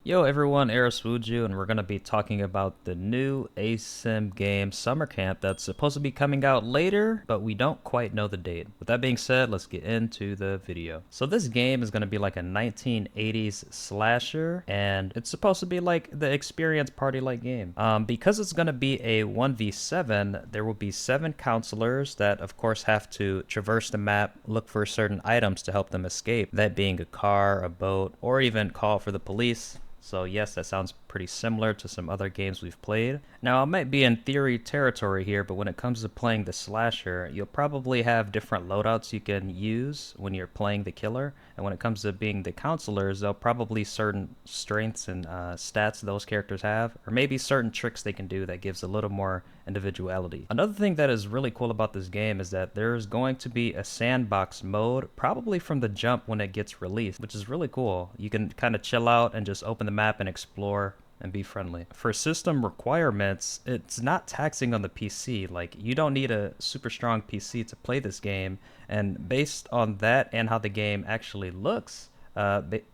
Yo everyone, Erasuju, and we're going to be talking about the new ASIM game Summer Camp that's supposed to be coming out later, but we don't quite know the date. With that being said, let's get into the video. So this game is going to be like a 1980s slasher, and it's supposed to be like the experience party-like game. Because it's going to be a 1v7, there will be 7 counselors that of course have to traverse the map, look for certain items to help them escape, that being a car, a boat, or even call for the police. So yes, that sounds pretty similar to some other games we've played. Now, I might be in theory territory here, but when it comes to playing the slasher, you'll probably have different loadouts you can use when you're playing the killer. And when it comes to being the counselors, they'll probably certain strengths and stats those characters have, or maybe certain tricks they can do that gives a little more individuality. Another thing that is really cool about this game is that there's going to be a sandbox mode, probably from the jump when it gets released, which is really cool. You can kind of chill out and just open the map and explore and be friendly. For system requirements, it's not taxing on the PC. Like, you don't need a super strong PC to play this game, and based on that and how the game actually looks,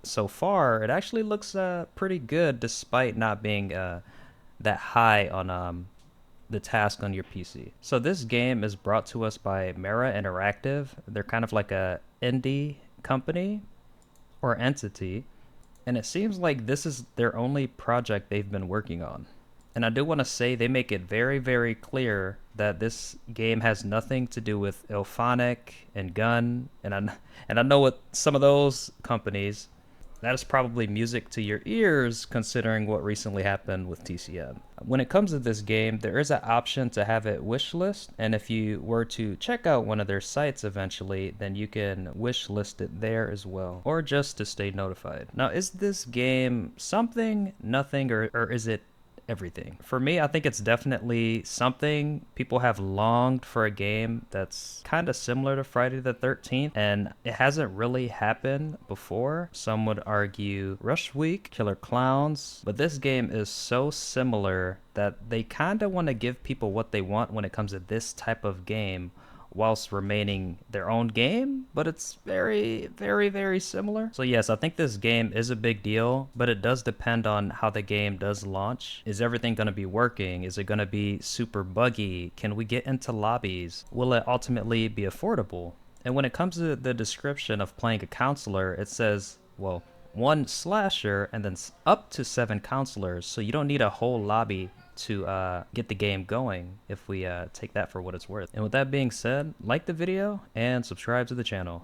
so far it actually looks pretty good despite not being that high on the task on your PC. So this game is brought to us by Mera Interactive. They're kind of like a indie company or entity, and it seems like this is their only project they've been working on. And I do want to say they make it very, very clear that this game has nothing to do with Ilphonic and Gun, and I know what some of those companies, that is probably music to your ears considering what recently happened with TCM. When it comes to this game, there is an option to have it wishlist, and if you were to check out one of their sites eventually, then you can wishlist it there as well, or just to stay notified. Now, is this game something, nothing, or is it everything? For me, I think it's definitely something. People have longed for a game that's kind of similar to Friday the 13th, and it hasn't really happened before. Some would argue Rush Week, Killer Clowns, but this game is so similar that they kind of want to give people what they want when it comes to this type of game, whilst remaining their own game, but it's very, very, very similar. So yes, I think this game is a big deal, but it does depend on how the game does launch. Is everything going to be working? Is it going to be super buggy? Can we get into lobbies? Will it ultimately be affordable? And when it comes to the description of playing a counselor, it says, well, 1 slasher and then up to 7 counselors, so you don't need a whole lobby to get the game going if we take that for what it's worth. And with that being said, like the video and subscribe to the channel.